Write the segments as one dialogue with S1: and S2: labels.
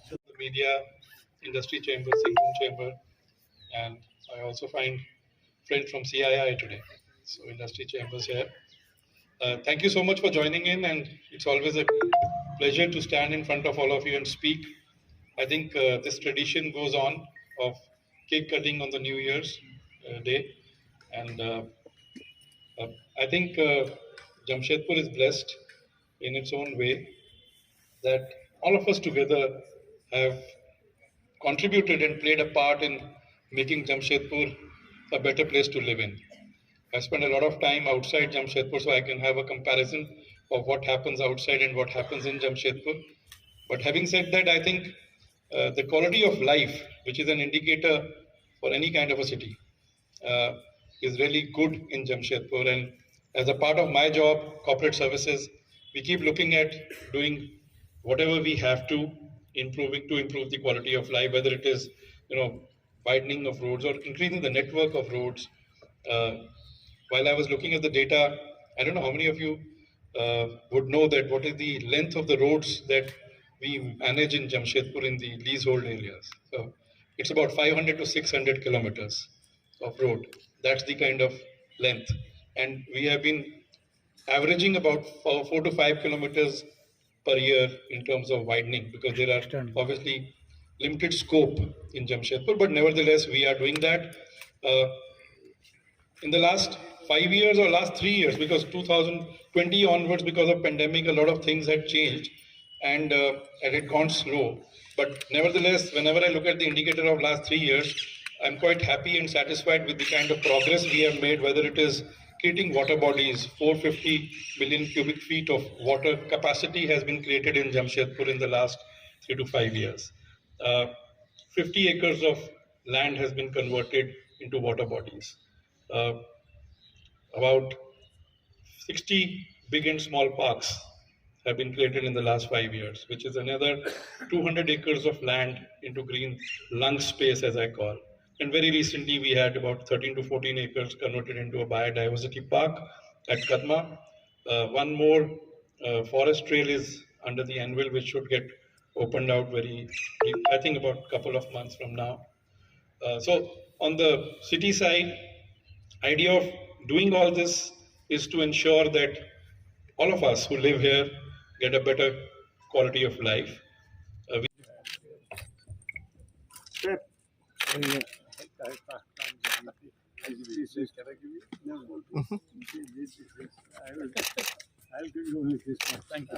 S1: The media, industry chamber, Singham chamber, and I also find friends from CII today. So industry chambers here. Thank you so much for joining in, and it's always a pleasure to stand in front of all of you and speak. I think this tradition goes on of cake cutting on the New Year's day, and I think Jamshedpur is blessed in its own way that all of us together have contributed and played a part in making Jamshedpur a better place to live in. I spend a lot of time outside Jamshedpur, so I can have a comparison of what happens outside and what happens in Jamshedpur. But having said that, I think the quality of life, which is an indicator for any kind of a city, uh, is really good in Jamshedpur. And as a part of my job, corporate services, we keep looking at doing whatever we have to improve the quality of life, whether it is widening of roads or increasing the network of roads. Uh, while I was looking at the data, I don't know how many of you would know that what is the length of the roads that we manage in Jamshedpur in the leasehold areas. So it's about 500 to 600 kilometers of road. That's the kind of length. And we have been averaging about 4 to 5 kilometers per year in terms of widening, because there are obviously limited scope in Jamshedpur, but nevertheless we are doing that. In the last 5 years or last 3 years, because 2020 onwards, because of pandemic, a lot of things had changed, and it had gone slow. But nevertheless, whenever I look at the indicator of last 3 years, I'm quite happy and satisfied with the kind of progress we have made, whether it is creating water bodies. 450 million cubic feet of water capacity has been created in Jamshedpur in the last 3 to 5 years. Uh, 50 acres of land has been converted into water bodies. Uh, about 60 big and small parks have been created in the last 5 years, which is another 200 acres of land into green lung space, as I call. And very recently, we had about 13 to 14 acres converted into a biodiversity park at Kadma. One more forest trail is under the anvil, which should get opened out I think about a couple of months from now. So on the city side, idea of doing all this is to ensure that all of us who live here get a better quality of life.
S2: I'll give you only this much. Thank you.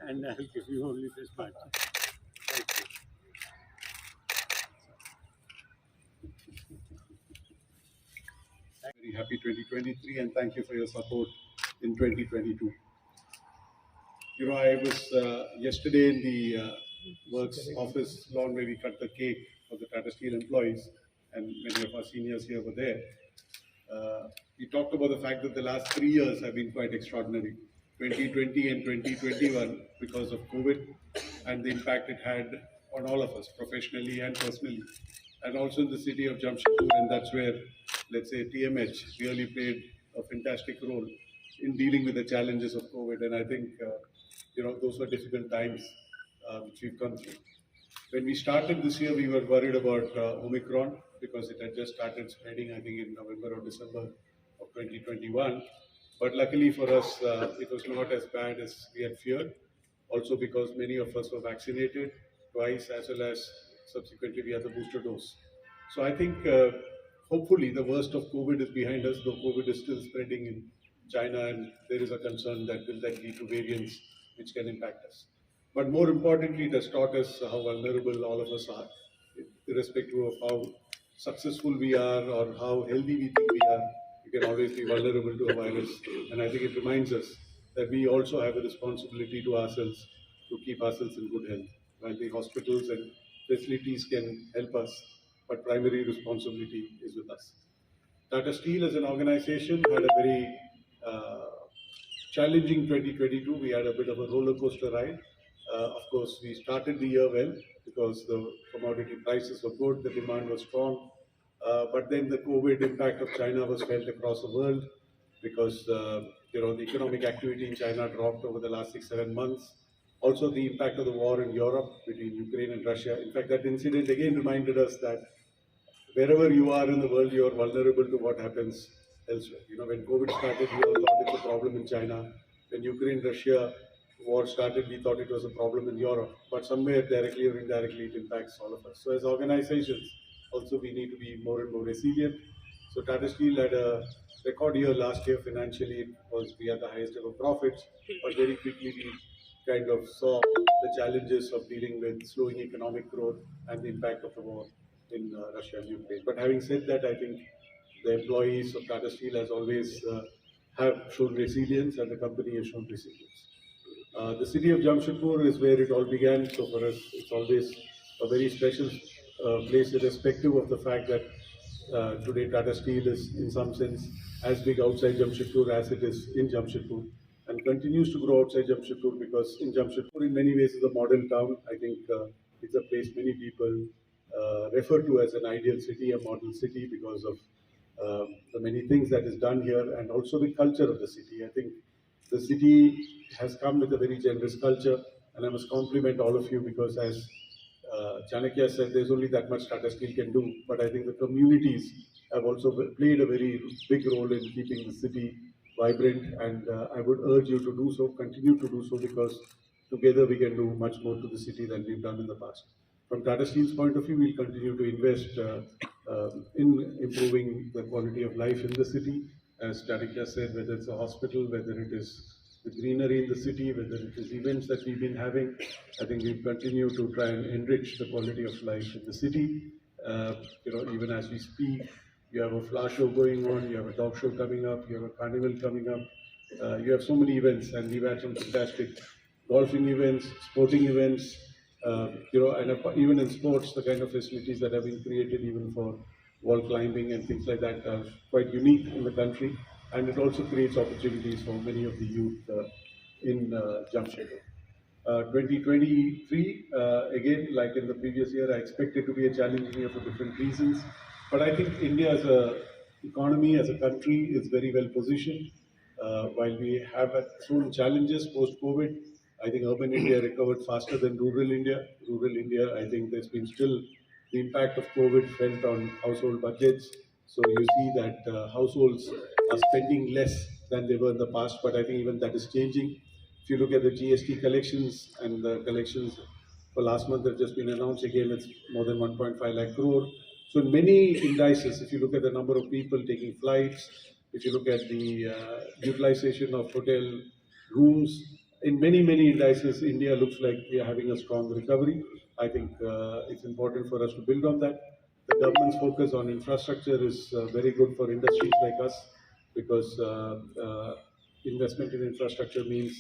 S2: And I'll give you only this much. Thank you.
S3: Very happy 2023, and thank you for your support in 2022. I was yesterday in the works office lawn where we cut the cake for the Tata Steel employees, and many of our seniors here were there. We talked about the fact that the last 3 years have been quite extraordinary. 2020 and 2021 because of COVID and the impact it had on all of us, professionally and personally, and also in the city of Jamshedpur, and that's where, let's say, TMH really played a fantastic role in dealing with the challenges of COVID. And I think, those were difficult times which we've come through. When we started this year, we were worried about Omicron because it had just started spreading, I think, in November or December of 2021. But luckily for us, it was not as bad as we had feared. Also because many of us were vaccinated twice, as well as subsequently we had the booster dose. So I think hopefully the worst of COVID is behind us, though COVID is still spreading in China, and there is a concern that will then lead to variants which can impact us. But more importantly, it has taught us how vulnerable all of us are, irrespective of how successful we are or how healthy we think we are. We can always be vulnerable to a virus. And I think it reminds us that we also have a responsibility to ourselves to keep ourselves in good health. While the hospitals and facilities can help us, but primary responsibility is with us. Tata Steel as an organization had a very challenging 2022. We had a bit of a roller coaster ride. Of course, we started the year well because the commodity prices were good, the demand was strong. But then the COVID impact of China was felt across the world. because the economic activity in China dropped over the last 6-7 months. Also, the impact of the war in Europe between Ukraine and Russia. In fact, that incident again reminded us that wherever you are in the world, you are vulnerable to what happens elsewhere. When COVID started, we all thought it's a problem in China. When Ukraine-Russia war started, we thought it was a problem in Europe. But somewhere, directly or indirectly, it impacts all of us. So as organizations, also we need to be more and more resilient. So Tata Steel had a record year last year financially. We had the highest ever profits, but very quickly we kind of saw the challenges of dealing with slowing economic growth and the impact of the war in Russia and Ukraine. But having said that, I think the employees of Tata Steel has always have shown resilience, and the company has shown resilience. The city of Jamshedpur is where it all began, so for us it's always a very special place, irrespective of the fact that today Tata Steel is in some sense as big outside Jamshedpur as it is in Jamshedpur, and continues to grow outside Jamshedpur, because in Jamshedpur in many ways is a model town. I think it's a place many people refer to as an ideal city, a model city, because of the many things that is done here, and also the culture of the city. I think the city has come with a very generous culture, and I must compliment all of you, because as Chanakya said, there's only that much Tata Steel can do, but I think the communities have also played a very big role in keeping the city vibrant, and I would urge you to do so, continue to do so, because together we can do much more to the city than we've done in the past. From Tata Steel's point of view, we'll continue to invest in improving the quality of life in the city. As Chanakya said, whether it's a hospital, whether it is the greenery in the city, whether it is events that we've been having, I think we'll continue to try and enrich the quality of life in the city. Even as we speak, you have a flower show going on, you have a dog show coming up, you have a carnival coming up, you have so many events, and we've had some fantastic golfing events, sporting events, and even in sports, the kind of facilities that have been created even for wall climbing and things like that are quite unique in the country, and it also creates opportunities for many of the youth in Jamshedpur. 2023, again, like in the previous year, I expect it to be a challenging year for different reasons. But I think India as a economy, as a country, is very well positioned. While we have had some challenges post-COVID, I think urban India recovered faster than rural India. Rural India, I think there's been still the impact of COVID felt on household budgets. So you see that households are spending less than they were in the past, but I think even that is changing. If you look at the GST collections, and the collections for last month have just been announced, again it's more than 1.5 lakh crore. So in many indices, if you look at the number of people taking flights, if you look at the utilization of hotel rooms, in many indices, India looks like we are having a strong recovery. I think it's important for us to build on that. The government's focus on infrastructure is very good for industries like us, because investment in infrastructure means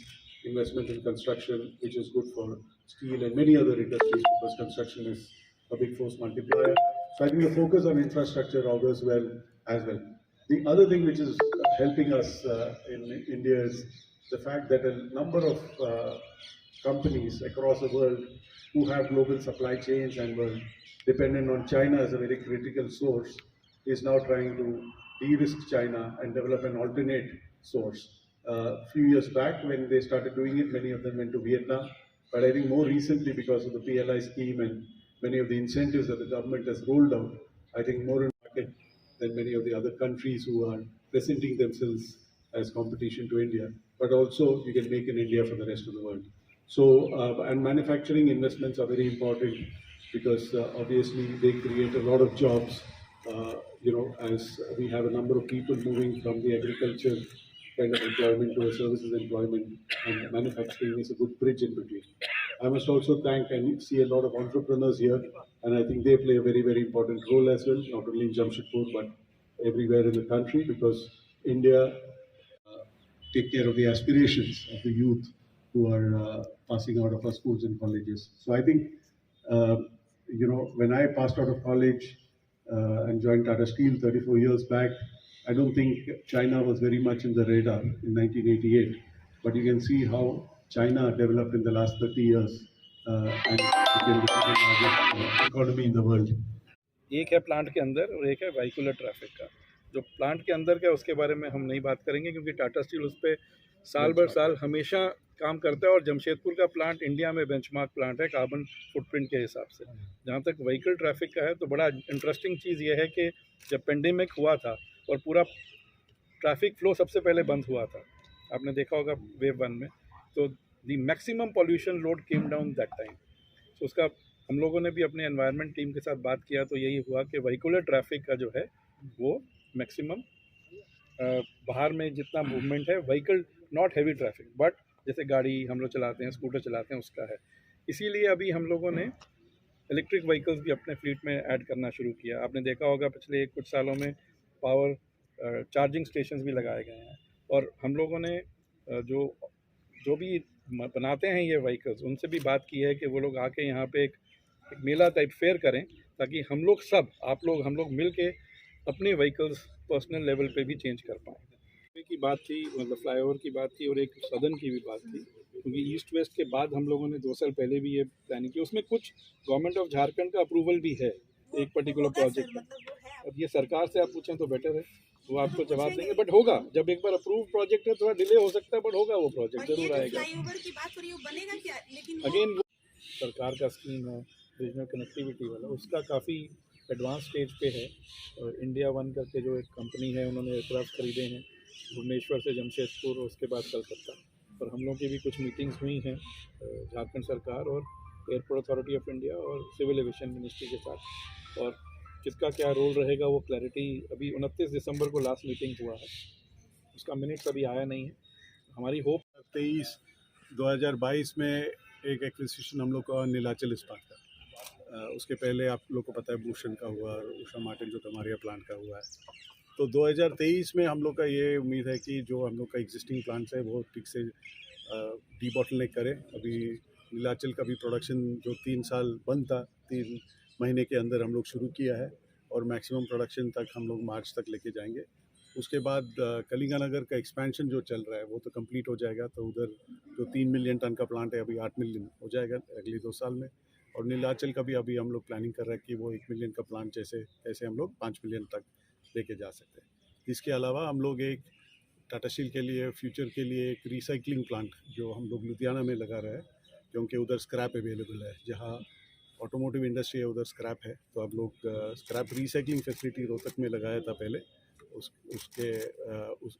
S3: investment in construction, which is good for steel and many other industries, because construction is a big force multiplier. So I think the focus on infrastructure augurs well as well. The other thing which is helping us in India is the fact that a number of companies across the world who have global supply chains and were dependent on China as a very critical source is now trying to de-risk China and develop an alternate source. A few years back, when they started doing it, many of them went to Vietnam. But I think more recently, because of the PLI scheme and many of the incentives that the government has rolled out, I think more in market than many of the other countries who are presenting themselves as competition to India. But also, you can make in India for the rest of the world. So, and manufacturing investments are very important, because obviously they create a lot of jobs. As we have a number of people moving from the agriculture kind of employment to a services employment, and manufacturing is a good bridge in between. I must also thank and see a lot of entrepreneurs here, and I think they play a very important role as well, not only in Jamshedpur but everywhere in the country, because India take care of the aspirations of the youth who are passing out of our schools and colleges. So I think, when I passed out of college and joined Tata Steel 34 years back, I don't think China was very much in the radar in 1988. But you can see how China developed in the last 30 years and became the second largest economy in the world.
S4: एक है plant के अंदर और एक है vehicular traffic का।
S1: जो plant के अंदर का है उसके बारे में हम नहीं बात करेंगे, क्योंकि टाटा स्टील उस पर साल भर साल हमेशा काम करता है। और जमशेदपुर का प्लांट इंडिया में बेंचमार्क प्लांट है कार्बन फुटप्रिंट के हिसाब से। जहाँ तक व्हीकल ट्रैफिक का है तो बड़ा इंटरेस्टिंग चीज़ ये है कि जब पेंडेमिक हुआ था और पूरा ट्रैफिक फ्लो सबसे पहले बंद हुआ था, आपने देखा होगा वेव 1 में, तो the maximum pollution load came down that time. तो उसका हम लोगों ने भी अपने एनवायरनमेंट टीम के साथ बात किया तो यही हुआ कि व्हीकुलर ट्रैफिक का जो है वो मैक्सिमम बाहर में जितना मूवमेंट है vehicle, not heavy traffic, but जैसे गाड़ी हम लोग चलाते हैं, स्कूटर चलाते हैं, उसका है। इसीलिए अभी हम लोगों ने इलेक्ट्रिक व्हीकल्स भी अपने फ्लीट में ऐड करना शुरू किया। आपने देखा होगा पिछले कुछ सालों में पावर चार्जिंग स्टेशंस भी लगाए गए हैं। और हम लोगों ने जो भी बनाते हैं ये व्हीकल्स, उनसे भी बात की है कि वो लोग आके यहाँ पे एक मेला टाइप फेयर करें, ताकि हम लोग सब, आप लोग, हम लोग मिल के अपने व्हीकल्स पर्सनल लेवल पे भी चेंज कर पाएँ। की बात थी, मतलब फ्लाईओवर की बात थी, और एक सदन की भी बात थी, क्योंकि ईस्ट वेस्ट के बाद हम लोगों ने 2 साल पहले भी ये प्लानिंग की। उसमें कुछ गवर्नमेंट ऑफ झारखंड का अप्रूवल भी है एक पर्टिकुलर प्रोजेक्ट का। अब ये सरकार से आप पूछें तो बेटर है, वो आपको जवाब देंगे, बट होगा। जब एक बार अप्रूव प्रोजेक्ट है, थोड़ा डिले हो सकता है, बट होगा, वो प्रोजेक्ट जरूर आएगा। अगेन वो सरकार का स्कीम है रीजनल कनेक्टिविटी वाला, उसका काफ़ी एडवांस स्टेज पे है। और इंडिया वन करके जो एक कंपनी है, उन्होंने एयरक्राफ्ट खरीदे हैं भुवनेश्वर से जमशेदपुर और उसके बाद कलकत्ता। और हम लोग की भी कुछ मीटिंग्स हुई हैं झारखंड सरकार और एयरपोर्ट अथॉरिटी ऑफ इंडिया और सिविल एविएशन मिनिस्ट्री के साथ। और किसका क्या रोल रहेगा वो क्लैरिटी अभी 29 दिसंबर को लास्ट मीटिंग हुआ है, उसका मिनट्स अभी आया नहीं है। हमारी होप
S3: 2022 में एक एक्विजिशन हम लोग का नीलाचल इस्पात का, उसके पहले आप लोग को पता है भूषण का हुआ, उषा मार्टिन जो कमारिया प्लांट का हुआ है। तो 2023 में हम लोग का ये उम्मीद है कि जो हम लोग का एग्जिस्टिंग प्लांट्स है वो ठीक से डी बॉटलनेक करें। अभी नीलाचल का भी प्रोडक्शन जो 3 साल बंद था, 3 महीने के अंदर हम लोग शुरू किया है और मैक्सिमम प्रोडक्शन तक हम लोग मार्च तक लेके जाएंगे। उसके बाद कलिंगानगर का एक्सपेंशन जो चल रहा है वो तो कंप्लीट हो जाएगा, तो उधर जो 3 मिलियन टन का प्लांट है अभी 8 मिलियन हो जाएगा अगले 2 साल में। और नीलाचल का भी अभी हम लोग प्लानिंग कर रहे हैं कि वो 1 मिलियन का प्लांट जैसे हम लोग 5 मिलियन तक लेके जा सकते हैं। इसके अलावा हम लोग एक टाटा स्टील के लिए फ्यूचर के लिए एक रिसाइकलिंग प्लांट जो हम लोग लुधियाना में लगा रहे हैं, क्योंकि उधर स्क्रैप अवेलेबल है। जहाँ ऑटोमोटिव इंडस्ट्री है उधर स्क्रैप है, तो अब लोग स्क्रैप रिसाइकलिंग फैसिलिटी रोहतक में लगाया था पहले,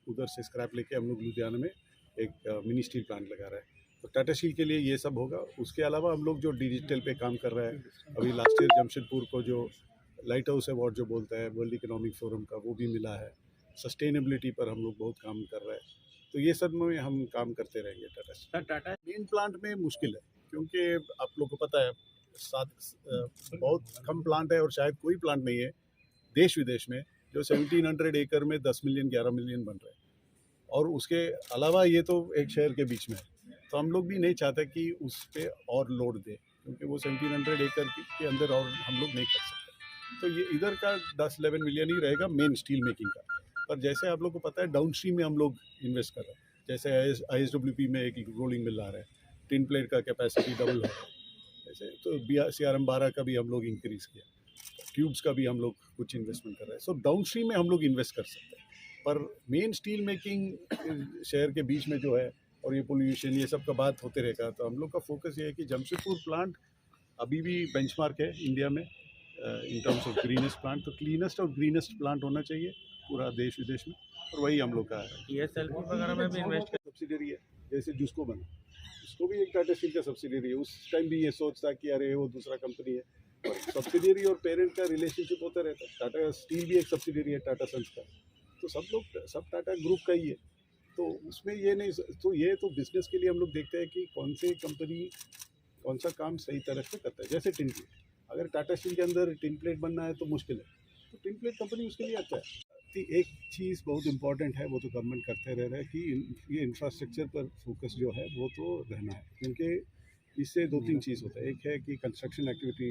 S3: उधर से स्क्रैप लेके हम लोग लुधियाना में एक मिनी स्टील प्लांट लगा रहे हैं। तो टाटा स्टील के लिए ये सब होगा। उसके अलावा हम लोग जो डिजिटल पे काम कर रहे हैं, अभी लास्ट ईयर जमशेदपुर को जो लाइट हाउस अवार्ड जो बोलता है वर्ल्ड इकोनॉमिक फोरम का, वो भी मिला है। सस्टेनेबिलिटी पर हम लोग बहुत काम कर रहे हैं। तो ये सब में हम काम करते रहेंगे। टाटा मेन प्लांट में मुश्किल है, क्योंकि आप लोग को पता है बहुत कम प्लांट है और शायद कोई प्लांट नहीं है देश विदेश में जो 1700 एकड़ में 10 मिलियन 11 मिलियन बन रहे हैं। और उसके अलावा ये तो एक शहर के बीच में है, तो हम लोग भी नहीं चाहते कि उस पर और लोड दे, क्योंकि वो 1700 एकड़ के अंदर और हम लोग नहीं कर सकते। तो ये इधर का 10-11 मिलियन ही रहेगा मेन स्टील मेकिंग का। पर जैसे आप लोग को पता है डाउन स्ट्रीम में हम लोग इन्वेस्ट कर रहे हैं, जैसे ISWP में एक रोलिंग मिल आ रहा है, टिन प्लेट का कैपेसिटी डबल हो रहा है, जैसे तो CRM 12 का भी हम लोग इंक्रीज़ किया, ट्यूब्स का भी हम लोग कुछ इन्वेस्टमेंट कर रहे हैं। सो डाउन स्ट्रीम में हम लोग इन्वेस्ट कर सकते हैं, पर मेन स्टील मेकिंग शहर के बीच में जो है, और ये पोल्यूशन ये सब का बात होते रहेगा। तो हम लोग का फोकस ये है कि जमशेदपुर प्लांट अभी भी बेंचमार्क है इंडिया में in terms of greenest plant. तो क्लीनेस्ट और ग्रीनेस्ट प्लांट होना चाहिए पूरा देश विदेश में, और वही हम लोग का है।
S2: ये सेल्फी वगैरह में भी इन्वेस्ट
S3: सब्सिडरी है, जैसे जिसको बना उसको भी एक टाटा स्टील का सब्सिडरी है। उस टाइम भी ये सोच था कि अरे वो दूसरा कंपनी है, और सब्सिडरी और पेरेंट का रिलेशनशिप होता रहता है। टाटा स्टील भी एक सब्सिडरी है टाटा सन्स का, तो सब टाटा ग्रुप का ही है। तो उसमें ये नहीं, तो ये तो बिजनेस के लिए हम लोग देखते हैं कि कौन से कंपनी कौन सा काम सही तरह से करता है। जैसे टिन प्लेट, अगर टाटा स्टील के अंदर टिन प्लेट बनना है तो मुश्किल है, तो टिन प्लेट कंपनी उसके लिए अच्छा है। एक चीज़ बहुत इंपॉर्टेंट है, वो तो गवर्नमेंट करते रह रहा है कि ये इंफ्रास्ट्रक्चर पर फोकस जो है वो तो रहना है, क्योंकि इससे 2-3 चीज़ होता है। एक है कि कंस्ट्रक्शन एक्टिविटी